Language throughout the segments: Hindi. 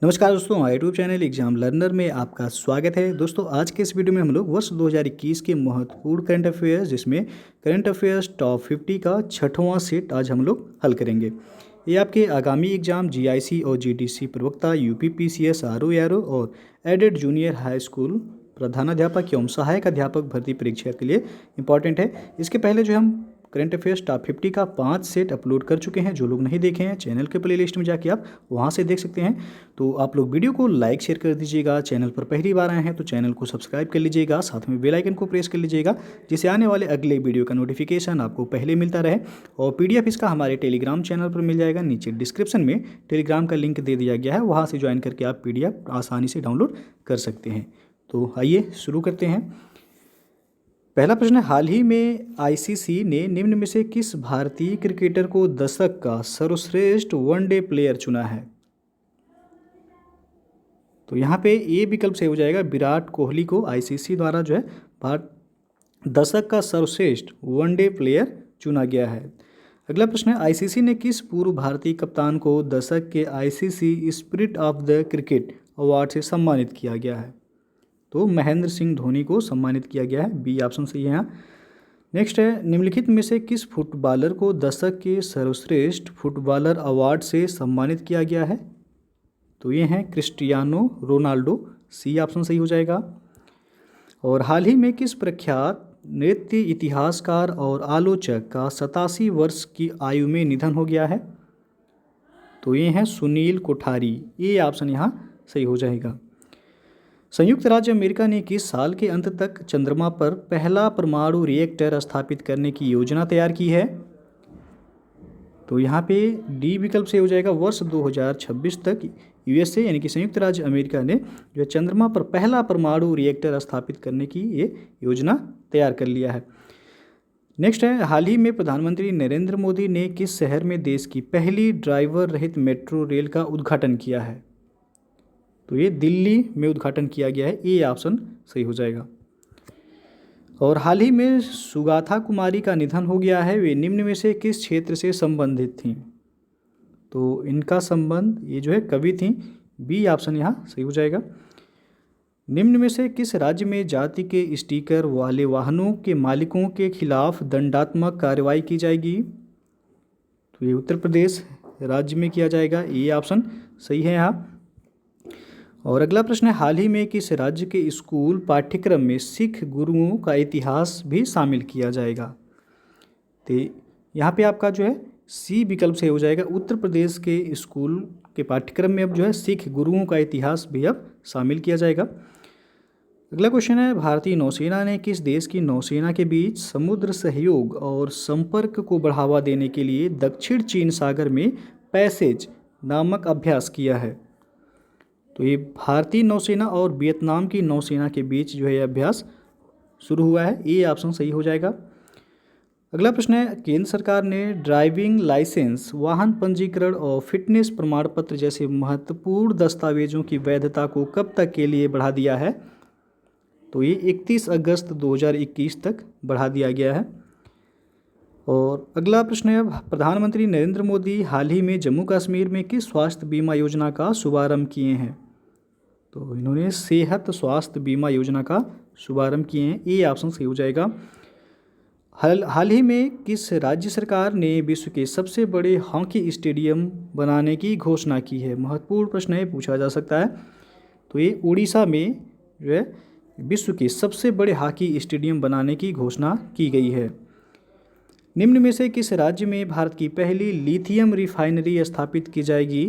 नमस्कार दोस्तों, हमारे यूट्यूब चैनल एग्जाम लर्नर में आपका स्वागत है। दोस्तों, आज के इस वीडियो में हम लोग वर्ष 2021 के महत्वपूर्ण करंट अफेयर्स जिसमें करंट अफेयर्स टॉप 50 का छठवां सेट आज हम लोग हल करेंगे। ये आपके आगामी एग्जाम जीआईसी और जीडीसी प्रवक्ता, यूपीपीसीएस, आरओ और एडेड जूनियर हाई स्कूल प्रधानाध्यापक एवं सहायक अध्यापक भर्ती परीक्षा के लिए इंपॉर्टेंट है। इसके पहले जो हम करंट अफेयर्स टॉप 50 का 5 सेट अपलोड कर चुके हैं। जो लोग नहीं देखे हैं, चैनल के प्लेलिस्ट में जाके आप वहां से देख सकते हैं। तो आप लोग वीडियो को लाइक शेयर कर दीजिएगा। चैनल पर पहली बार आए हैं तो चैनल को सब्सक्राइब कर लीजिएगा, साथ में बेल आइकन को प्रेस कर लीजिएगा, जिससे आने वाले अगले वीडियो का नोटिफिकेशन आपको पहले मिलता रहे। और पीडीएफ इसका हमारे टेलीग्राम चैनल पर मिल जाएगा। नीचे डिस्क्रिप्शन में टेलीग्राम का लिंक दे दिया गया है, वहाँ से ज्वाइन करके आप पीडीएफ आसानी से डाउनलोड कर सकते हैं। तो आइए शुरू करते हैं। पहला प्रश्न है, हाल ही में आईसीसी ने निम्न में से किस भारतीय क्रिकेटर को दशक का सर्वश्रेष्ठ वनडे प्लेयर चुना है? तो यहाँ पे ए विकल्प से हो जाएगा, विराट कोहली को आईसीसी द्वारा जो है भारत दशक का सर्वश्रेष्ठ वनडे प्लेयर चुना गया है। अगला प्रश्न है, आईसीसी ने किस पूर्व भारतीय कप्तान को दशक के ICC spirit of the cricket award से सम्मानित किया गया है? तो महेंद्र सिंह धोनी को सम्मानित किया गया है। बी ऑप्शन सही है यहाँ। नेक्स्ट है, निम्नलिखित में से किस फुटबॉलर को दशक के सर्वश्रेष्ठ फुटबॉलर अवार्ड से सम्मानित किया गया है? तो ये हैं क्रिस्टियानो रोनाल्डो। सी ऑप्शन सही हो जाएगा। और हाल ही में किस प्रख्यात नृत्य इतिहासकार और आलोचक का 87 वर्ष की आयु में निधन हो गया है? तो ये हैं सुनील कोठारी। ये ऑप्शन यहाँ सही हो जाएगा। संयुक्त राज्य अमेरिका ने किस साल के अंत तक चंद्रमा पर पहला परमाणु रिएक्टर स्थापित करने की योजना तैयार की है? तो यहाँ पे डी विकल्प से हो जाएगा, वर्ष 2026 तक यूएसए यानी कि संयुक्त राज्य अमेरिका ने जो चंद्रमा पर पहला परमाणु रिएक्टर स्थापित करने की ये योजना तैयार कर लिया है। नेक्स्ट है, हाल ही में प्रधानमंत्री नरेंद्र मोदी ने किस शहर में देश की पहली ड्राइवर रहित मेट्रो रेल का उद्घाटन किया है? तो ये दिल्ली में उद्घाटन किया गया है। ये ऑप्शन सही हो जाएगा। और हाल ही में सुगाथा कुमारी का निधन हो गया है। वे निम्न में से किस क्षेत्र से संबंधित थीं? तो इनका संबंध ये जो है कवि थीं। बी ऑप्शन यहाँ सही हो जाएगा। निम्न में से किस राज्य में जाति के स्टिकर वाले वाहनों के मालिकों के खिलाफ दंडात्मक कार्रवाई की जाएगी? तो ये उत्तर प्रदेश राज्य में किया जाएगा। ये ऑप्शन सही है यहाँ। और अगला प्रश्न है, हाल ही में किस राज्य के स्कूल पाठ्यक्रम में सिख गुरुओं का इतिहास भी शामिल किया जाएगा? तो यहाँ पे आपका जो है सी विकल्प से हो जाएगा, उत्तर प्रदेश के स्कूल के पाठ्यक्रम में अब जो है सिख गुरुओं का इतिहास भी अब शामिल किया जाएगा। अगला क्वेश्चन है, भारतीय नौसेना ने किस देश की नौसेना के बीच समुद्र सहयोग और संपर्क को बढ़ावा देने के लिए दक्षिण चीन सागर में पैसेज नामक अभ्यास किया है? तो ये भारतीय नौसेना और वियतनाम की नौसेना के बीच जो है ये अभ्यास शुरू हुआ है। ये ऑप्शन सही हो जाएगा। अगला प्रश्न है, केंद्र सरकार ने ड्राइविंग लाइसेंस, वाहन पंजीकरण और फिटनेस प्रमाण पत्र जैसे महत्वपूर्ण दस्तावेजों की वैधता को कब तक के लिए बढ़ा दिया है? तो ये 31 अगस्त 2021 तक बढ़ा दिया गया है। और अगला प्रश्न है, प्रधानमंत्री नरेंद्र मोदी हाल ही में जम्मू कश्मीर में किस स्वास्थ्य बीमा योजना का शुभारंभ किए हैं? तो इन्होंने सेहत स्वास्थ्य बीमा योजना का शुभारंभ किए हैं। ये ऑप्शन सही हो जाएगा। हाल ही में किस राज्य सरकार ने विश्व के सबसे बड़े हॉकी स्टेडियम बनाने की घोषणा की है? महत्वपूर्ण प्रश्न है, पूछा जा सकता है। तो ये उड़ीसा में जो है विश्व के सबसे बड़े हॉकी स्टेडियम बनाने की घोषणा की गई है। निम्न में से किस राज्य में भारत की पहली लिथियम रिफाइनरी स्थापित की जाएगी?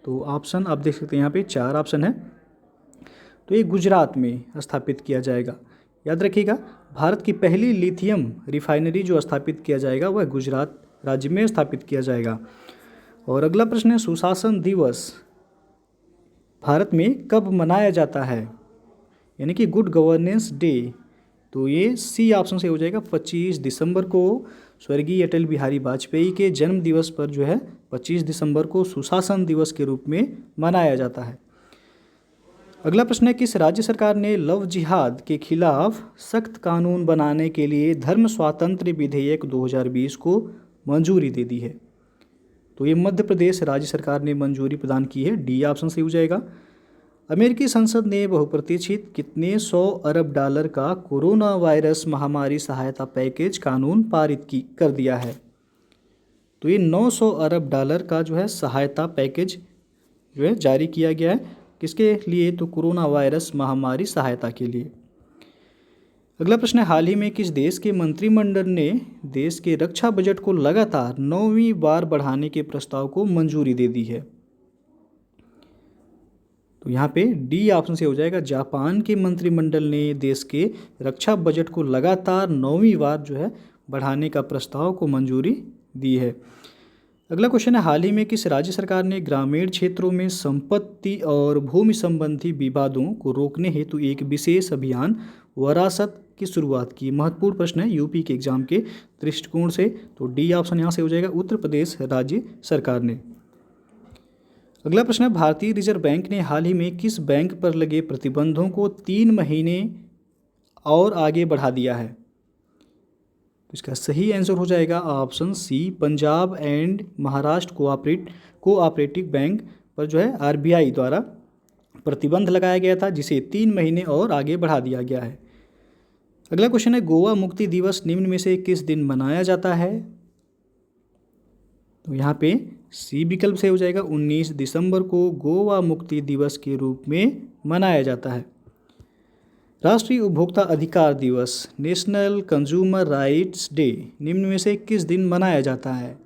तो ऑप्शन आप देख सकते हैं, यहाँ पे 4 ऑप्शन है। तो ये गुजरात में स्थापित किया जाएगा। याद रखिएगा, भारत की पहली लिथियम रिफाइनरी जो स्थापित किया जाएगा वह गुजरात राज्य में स्थापित किया जाएगा। और अगला प्रश्न है, सुशासन दिवस भारत में कब मनाया जाता है, यानी कि गुड गवर्नेंस डे? तो ये सी ऑप्शन से हो जाएगा, 25 दिसंबर को स्वर्गीय अटल बिहारी वाजपेयी के जन्म दिवस पर जो है 25 दिसंबर को सुशासन दिवस के रूप में मनाया जाता है। अगला प्रश्न है, किस राज्य सरकार ने लव जिहाद के खिलाफ सख्त कानून बनाने के लिए धर्म स्वातंत्र्य विधेयक 2020 को मंजूरी दे दी है? तो ये मध्य प्रदेश राज्य सरकार ने मंजूरी प्रदान की है, डी ऑप्शन सही हो जाएगा। अमेरिकी संसद ने बहुप्रतीक्षित कितने 100 अरब डॉलर का कोरोना वायरस महामारी सहायता पैकेज कानून पारित कर दिया है। तो ये 900 अरब डॉलर का जो है सहायता पैकेज जो है जारी किया गया है, किसके लिए? तो कोरोना वायरस महामारी सहायता के लिए। अगला प्रश्न है, हाल ही में किस देश के मंत्रिमंडल ने देश के रक्षा बजट को लगातार 9वीं बार बढ़ाने के प्रस्ताव को मंजूरी दे दी है? तो यहाँ पे डी ऑप्शन से हो जाएगा। जापान के मंत्रिमंडल ने देश के रक्षा बजट को लगातार 9वीं बार जो है बढ़ाने का प्रस्ताव को मंजूरी दी है। अगला क्वेश्चन है, हाल ही में किस राज्य सरकार ने ग्रामीण क्षेत्रों में संपत्ति और भूमि संबंधी विवादों को रोकने हेतु एक विशेष अभियान वरासत की शुरुआत की? महत्वपूर्ण प्रश्न है यूपी के एग्जाम के दृष्टिकोण से, तो डी ऑप्शन यहाँ से हो जाएगा, उत्तर प्रदेश राज्य सरकार ने। अगला प्रश्न है, भारतीय रिजर्व बैंक ने हाल ही में किस बैंक पर लगे प्रतिबंधों को 3 महीने और आगे बढ़ा दिया है? तो इसका सही आंसर हो जाएगा option C, Punjab and Maharashtra cooperative bank पर जो है आरबीआई द्वारा प्रतिबंध लगाया गया था, जिसे 3 महीने और आगे बढ़ा दिया गया है। अगला क्वेश्चन है, गोवा मुक्ति दिवस निम्न में से किस दिन मनाया जाता है? तो यहाँ पे सी विकल्प से हो जाएगा, 19 दिसंबर को गोवा मुक्ति दिवस के रूप में मनाया जाता है। राष्ट्रीय उपभोक्ता अधिकार दिवस नेशनल कंज्यूमर राइट्स डे निम्न में से किस दिन मनाया जाता है?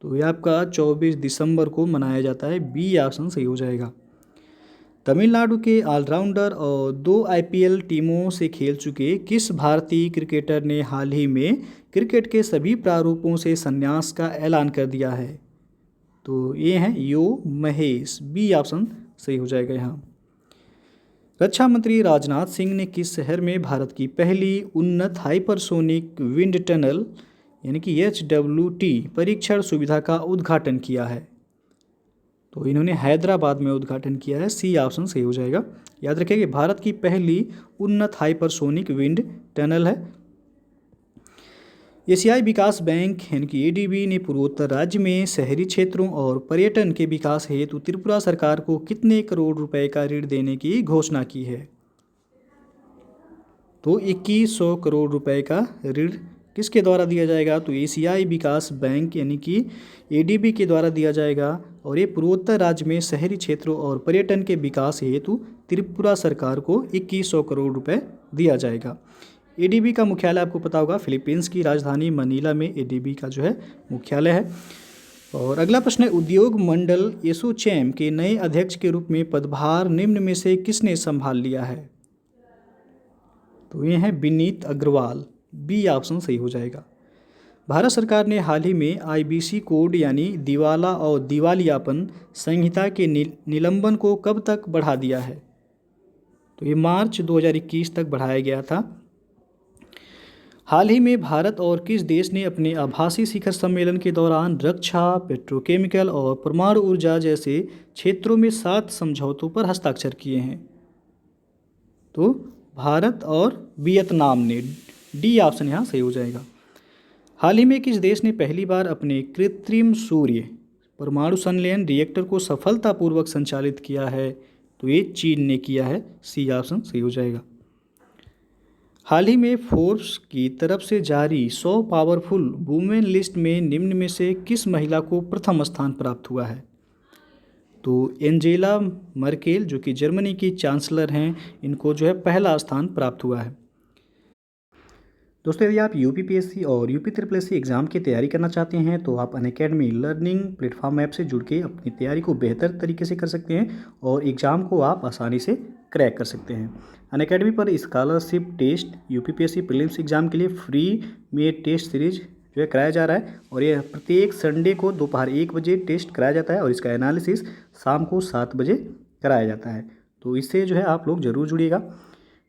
तो ये आपका 24 दिसंबर को मनाया जाता है, बी ऑप्शन सही हो जाएगा। तमिलनाडु के ऑलराउंडर और 2 आईपीएल टीमों से खेल चुके किस भारतीय क्रिकेटर ने हाल ही में क्रिकेट के सभी प्रारूपों से संन्यास का ऐलान कर दिया है? तो ये हैं यो महेश, बी ऑप्शन सही हो जाएगा यहाँ। रक्षा मंत्री राजनाथ सिंह ने किस शहर में भारत की पहली उन्नत हाइपरसोनिक विंड टनल यानी कि HWT परीक्षण सुविधा का उद्घाटन किया है? तो इन्होंने हैदराबाद में उद्घाटन किया है, सी ऑप्शन सही हो जाएगा। याद रखें कि भारत की पहली उन्नत हाइपरसोनिक विंड टनल है। एशियाई विकास बैंक यानी कि ADB ने पूर्वोत्तर राज्य में शहरी क्षेत्रों और पर्यटन के विकास हेतु त्रिपुरा सरकार को कितने करोड़ रुपए का ऋण देने की घोषणा की है? तो 2100 करोड़ रुपए का ऋण किसके द्वारा दिया जाएगा? तो एशियाई विकास बैंक यानी कि ADB के द्वारा दिया जाएगा, और ये पूर्वोत्तर राज्य में शहरी क्षेत्रों और पर्यटन के विकास हेतु त्रिपुरा सरकार को 2100 करोड़ रुपए दिया जाएगा। ADB का मुख्यालय आपको पता होगा, फिलीपींस की राजधानी मनीला में ADB का जो है मुख्यालय है। और अगला प्रश्न है, उद्योग मंडल एसोचैम के नए अध्यक्ष के रूप में पदभार निम्न में से किसने संभाल लिया है? तो ये है विनीत अग्रवाल, बी ऑप्शन सही हो जाएगा। भारत सरकार ने हाल ही में IBC कोड यानी दिवाला और दिवालियापन संहिता के निलंबन को कब तक बढ़ा दिया है? तो ये मार्च 2021 तक बढ़ाया गया था। हाल ही में भारत और किस देश ने अपने आभासी शिखर सम्मेलन के दौरान रक्षा, पेट्रोकेमिकल और परमाणु ऊर्जा जैसे क्षेत्रों में 7 समझौतों पर हस्ताक्षर किए हैं? तो भारत और वियतनाम ने, डी ऑप्शन यहाँ सही हो जाएगा। हाल ही में किस देश ने पहली बार अपने कृत्रिम सूर्य परमाणु संलयन रिएक्टर को सफलतापूर्वक संचालित किया है? तो ये चीन ने किया है, सी ऑप्शन सही हो जाएगा। हाल ही में फोर्ब्स की तरफ से जारी 100 पावरफुल वुमेन लिस्ट में निम्न में से किस महिला को प्रथम स्थान प्राप्त हुआ है? तो एंजेला मर्केल जो कि जर्मनी की चांसलर हैं, इनको जो है पहला स्थान प्राप्त हुआ है। दोस्तों, यदि आप UPPSC और UPSSC एग्ज़ाम की तैयारी करना चाहते हैं तो आप अनअकैडमी लर्निंग प्लेटफॉर्म ऐप से जुड़ के अपनी तैयारी को बेहतर तरीके से कर सकते हैं और एग्ज़ाम को आप आसानी से क्रैक कर सकते हैं। अनअकैडमी पर scholarship test UPPSC prelims exam के लिए फ्री में टेस्ट सीरीज जो है कराया जा रहा है, और ये प्रत्येक संडे को दोपहर 1 बजे टेस्ट कराया जाता है और इसका एनालिसिस शाम को 7 बजे कराया जाता है। तो इससे जो है आप लोग ज़रूर जुड़िएगा।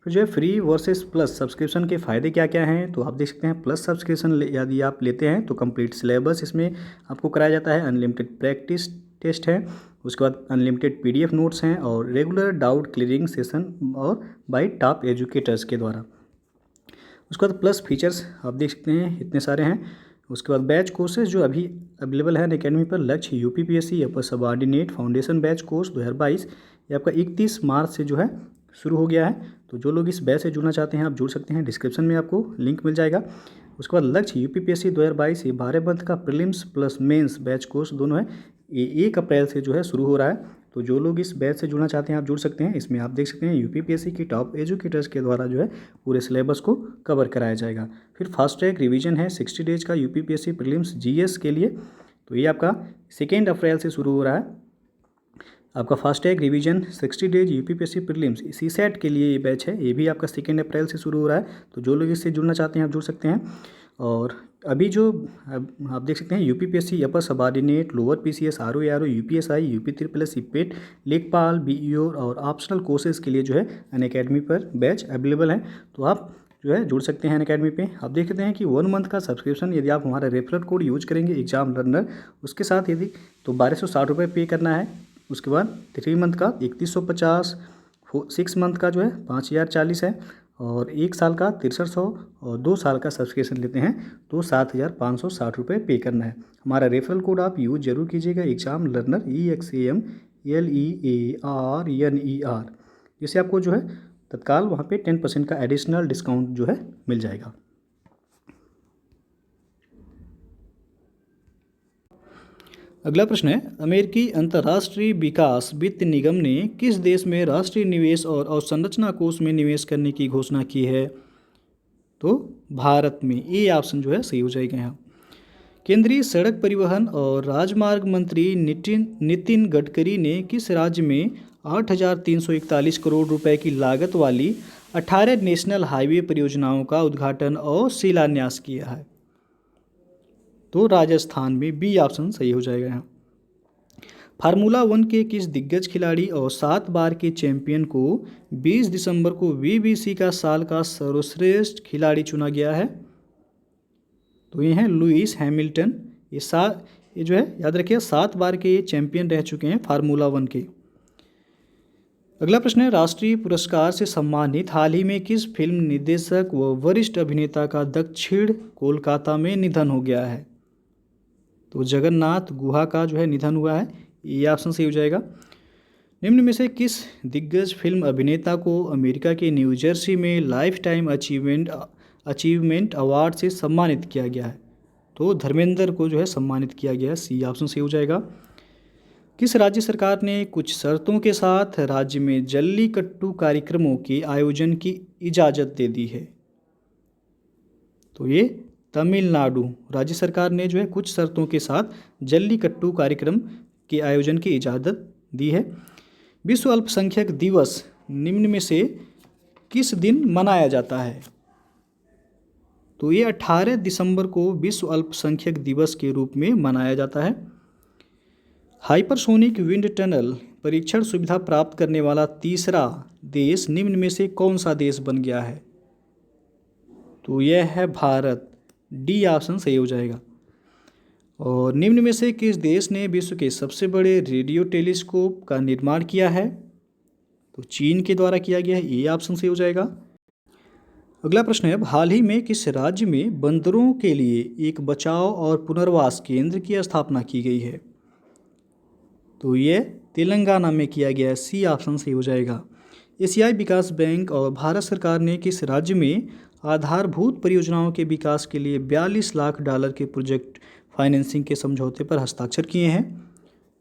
फिर जो है फ्री वर्सेस प्लस सब्सक्रिप्शन के फ़ायदे क्या क्या हैं, तो आप देख सकते हैं प्लस सब्सक्रिप्शन यदि आप लेते हैं तो कंप्लीट सिलेबस इसमें आपको कराया जाता है, अनलिमिटेड प्रैक्टिस टेस्ट है, उसके बाद अनलिमिटेड PDF नोट्स हैं और रेगुलर डाउट क्लियरिंग सेशन और बाय टॉप एजुकेटर्स के द्वारा। उसके बाद प्लस फीचर्स आप देख सकते हैं इतने सारे हैं, उसके बाद बैच कोर्सेज जो अभी अवेलेबल है अनअकैडमी पर, लक्ष्य UPPSC upper subordinate foundation batch course 2022, ये आपका 31 मार्च से जो है शुरू हो गया है। तो जो लोग इस बैच से जुड़ना चाहते हैं आप जुड़ सकते हैं, डिस्क्रिप्शन में आपको लिंक मिल जाएगा। उसके बाद लक्ष्य यूपीपीएससी 2022 ये 12 मंथ का prelims plus mains batch course दोनों है, ये 1 अप्रैल से जो है शुरू हो रहा है। तो जो लोग इस बैच से जुड़ना चाहते हैं आप जुड़ सकते हैं। इसमें आप देख सकते हैं यूपीपीएससी की टॉप एजुकेटर्स के द्वारा जो है पूरे सिलेबस को कवर कराया जाएगा। फिर फास्ट ट्रैक रिवीजन है 60 डेज का यूपीपीएससी प्रीलिम्स जीएस के लिए, तो ये आपका 2 अप्रैल से शुरू हो रहा है। आपका fast track revision 60 days UPPSC prelims CSAT के लिए ये बैच है, ये भी आपका 2 अप्रैल से शुरू हो रहा है। तो जो लोग इससे जुड़ना चाहते हैं आप जुड़ सकते हैं। और अभी जो आप देख सकते हैं UPPSC upper subordinate, lower PCS, RO, UPSI, UP triple CPET, लेखपाल, बीईओ और ऑप्शनल कोर्सेज के लिए जो है अनअकैडमी पर बैच अवेलेबल है। तो आप जो है जुड़ सकते हैं अनअकैडमी पे। आप देख सकते हैं कि 1 मंथ का सब्सक्रिप्शन यदि आप हमारा रेफरल कोड यूज करेंगे एग्जाम लर्नर, उसके साथ यदि तो 1260 रुपये पे करना है। उसके बाद 3 मंथ का 3150, 6 मंथ का जो है 5040 है, और 1 साल का 6300, और 2 साल का सब्सक्रिप्शन लेते हैं तो 7560 रुपये पे करना है। हमारा रेफरल कोड आप यूज जरूर कीजिएगा एग्जाम लर्नर EXAMLEARNER, जिससे आपको जो है तत्काल वहाँ पे 10% का एडिशनल डिस्काउंट जो है मिल जाएगा। अगला प्रश्न है, अमेरिकी अंतर्राष्ट्रीय विकास वित्त निगम ने किस देश में राष्ट्रीय निवेश और अवसंरचना कोष में निवेश करने की घोषणा की है? तो भारत में, ये ऑप्शन जो है सही हो जाएगा यहाँ। केंद्रीय सड़क परिवहन और राजमार्ग मंत्री नितिन गडकरी ने किस राज्य में 8,341 करोड़ रुपए की लागत वाली 18 नेशनल हाईवे परियोजनाओं का उद्घाटन और शिलान्यास किया है? तो राजस्थान में, बी ऑप्शन सही हो जाएगा यहाँ। फार्मूला 1 के किस दिग्गज खिलाड़ी और 7 बार के चैंपियन को 20 दिसंबर को बीबीसी का साल का सर्वश्रेष्ठ खिलाड़ी चुना गया है? तो ये हैं लुइस हैमिल्टन। ये जो है याद रखिए 7 बार के ये चैंपियन रह चुके हैं फार्मूला 1 के। अगला प्रश्न है, राष्ट्रीय पुरस्कार से सम्मानित हाल ही में किस फिल्म निर्देशक व वरिष्ठ अभिनेता का दक्षिण कोलकाता में निधन हो गया है? तो जगन्नाथ गुहा का जो है निधन हुआ है, ये ऑप्शन सही हो जाएगा। निम्न में से किस दिग्गज फिल्म अभिनेता को अमेरिका के न्यू जर्सी में लाइफ टाइम अचीवमेंट अवार्ड से सम्मानित किया गया है? तो धर्मेंद्र को जो है सम्मानित किया गया है, सी ऑप्शन सही हो जाएगा। किस राज्य सरकार ने कुछ शर्तों के साथ राज्य में जल्लीकट्टू कार्यक्रमों के आयोजन की इजाज़त दे दी है? तो ये तमिलनाडु राज्य सरकार ने जो है कुछ शर्तों के साथ जल्लीकट्टू कार्यक्रम के आयोजन की इजाज़त दी है। विश्व अल्पसंख्यक दिवस निम्न में से किस दिन मनाया जाता है? तो ये 18 दिसंबर को विश्व अल्पसंख्यक दिवस के रूप में मनाया जाता है। हाइपरसोनिक विंड टनल परीक्षण सुविधा प्राप्त करने वाला तीसरा देश निम्न में से कौन सा देश बन गया है? तो यह है भारत, डी ऑप्शन सही हो जाएगा। और निम्न में से किस देश ने विश्व के सबसे बड़े रेडियो टेलीस्कोप का निर्माण किया है? तो चीन के द्वारा किया गया है, ये ऑप्शन सही हो जाएगा। अगला प्रश्न है, हाल ही में किस राज्य में बंदरों के लिए एक बचाव और पुनर्वास केंद्र की स्थापना की गई है? तो ये तेलंगाना में किया गया है, सी ऑप्शन सही हो जाएगा। एशियाई विकास बैंक और भारत सरकार ने किस राज्य में आधारभूत परियोजनाओं के विकास के लिए 42 लाख डॉलर के प्रोजेक्ट फाइनेंसिंग के समझौते पर हस्ताक्षर किए हैं?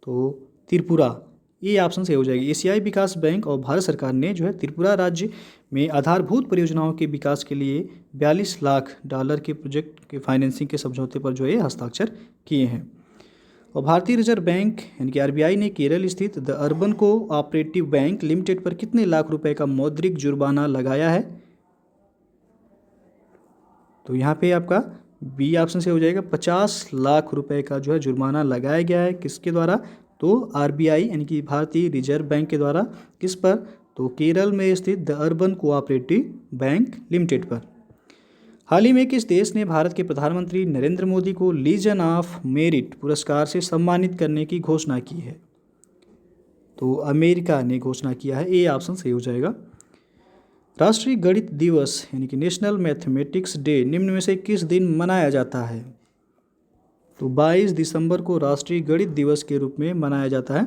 तो त्रिपुरा, ये ऑप्शन सही हो जाएगी। एशियाई विकास बैंक और भारत सरकार ने जो है त्रिपुरा राज्य में आधारभूत परियोजनाओं के विकास के लिए 42 लाख डॉलर के प्रोजेक्ट के फाइनेंसिंग के समझौते पर जो है हस्ताक्षर किए हैं। और भारतीय रिजर्व बैंक यानी कि आरबीआई ने केरल स्थित the urban cooperative bank limited पर कितने लाख रुपए का मौद्रिक जुर्माना लगाया है? तो यहाँ पे आपका बी ऑप्शन से हो जाएगा, 50 लाख रुपए का जो है जुर्माना लगाया गया है। किसके द्वारा? तो आरबीआई यानी कि भारतीय रिजर्व बैंक के द्वारा। किस पर? तो केरल में स्थित the urban cooperative bank limited पर। हाल ही में किस देश ने भारत के प्रधानमंत्री नरेंद्र मोदी को लीजन ऑफ मेरिट पुरस्कार से सम्मानित करने की घोषणा की है? तो अमेरिका ने घोषणा किया है, ए ऑप्शन सही हो जाएगा। राष्ट्रीय गणित दिवस यानी कि नेशनल मैथमेटिक्स डे निम्न में से किस दिन मनाया जाता है? तो 22 दिसंबर को राष्ट्रीय गणित दिवस के रूप में मनाया जाता है।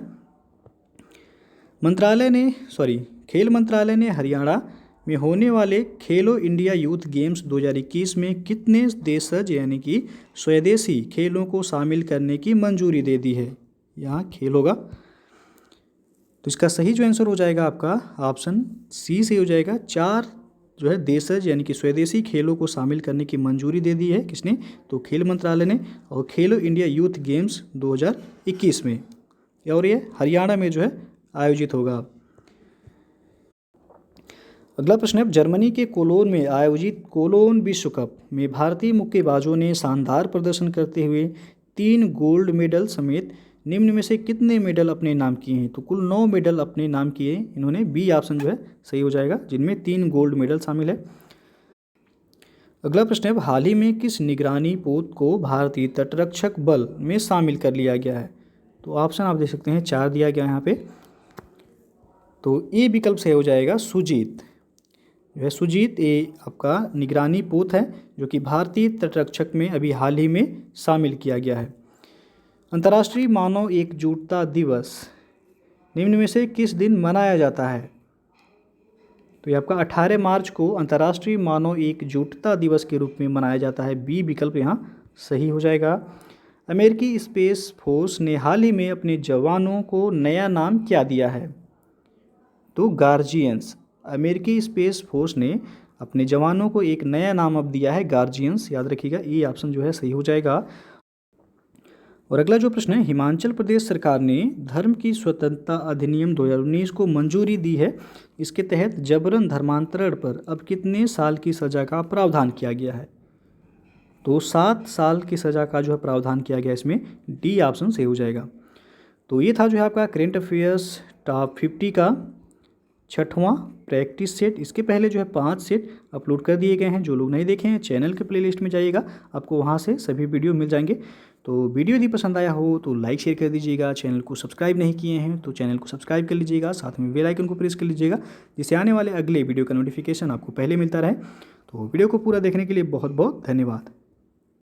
खेल मंत्रालय ने हरियाणा में होने वाले खेलो इंडिया यूथ गेम्स 2021 में कितने देशज यानी कि स्वदेशी खेलों को शामिल करने की मंजूरी दे दी है। यहाँ खेल होगा, तो इसका सही जो आंसर हो जाएगा आपका ऑप्शन सी से हो जाएगा। 4 जो है देशज यानी कि स्वदेशी खेलों को शामिल करने की मंजूरी दे दी है किसने, तो खेल मंत्रालय ने, और खेलो इंडिया यूथ गेम्स 2021 में, और ये हरियाणा में जो है आयोजित होगा। अगला प्रश्न है, जर्मनी के कोलोन में आयोजित कोलोन विश्व कप में भारतीय मुक्केबाजों ने शानदार प्रदर्शन करते हुए 3 गोल्ड मेडल समेत निम्न में से कितने मेडल अपने नाम किए हैं। तो कुल 9 मेडल अपने नाम किए इन्होंने। बी ऑप्शन जो है सही हो जाएगा, जिनमें 3 गोल्ड मेडल शामिल है। अगला प्रश्न है, हाल ही में किस निगरानी पोत को भारतीय तटरक्षक बल में शामिल कर लिया गया है। तो ऑप्शन आप देख सकते हैं 4 दिया गया है यहाँ पे। तो ए विकल्प सही हो जाएगा सुजीत। यह सुजीत ये आपका निगरानी पोत है जो कि भारतीय तटरक्षक में अभी हाल ही में शामिल किया गया है। अंतर्राष्ट्रीय मानव एकजुटता दिवस निम्न में से किस दिन मनाया जाता है। तो ये आपका 18 मार्च को अंतर्राष्ट्रीय मानव एकजुटता दिवस के रूप में मनाया जाता है। बी विकल्प यहाँ सही हो जाएगा। अमेरिकी स्पेस फोर्स ने हाल ही में अपने जवानों को नया नाम क्या दिया है। तो गार्जियंस। अमेरिकी स्पेस फोर्स ने अपने जवानों को एक नया नाम अब दिया है, गार्जियंस। याद रखिएगा, ये ऑप्शन जो है सही हो जाएगा। और अगला जो प्रश्न है, हिमाचल प्रदेश सरकार ने धर्म की स्वतंत्रता अधिनियम 2019 को मंजूरी दी है। इसके तहत जबरन धर्मांतरण पर अब कितने साल की सज़ा का प्रावधान किया गया है। तो 7 साल की सज़ा का जो है प्रावधान किया गया इसमें। डी ऑप्शन सही हो जाएगा। तो ये था जो है आपका करेंट अफेयर्स टॉप 50 का 6वां प्रैक्टिस सेट। इसके पहले जो है 5 सेट अपलोड कर दिए गए हैं। जो लोग नहीं देखे हैं चैनल के प्लेलिस्ट में जाइएगा, आपको वहां से सभी वीडियो मिल जाएंगे। तो वीडियो यदि पसंद आया हो तो लाइक शेयर कर दीजिएगा। चैनल को सब्सक्राइब नहीं किए हैं तो चैनल को सब्सक्राइब कर लीजिएगा, साथ में बेल आइकन को प्रेस कर लीजिएगा, जिससे आने वाले अगले वीडियो का नोटिफिकेशन आपको पहले मिलता रहे। तो वीडियो को पूरा देखने के लिए बहुत बहुत धन्यवाद।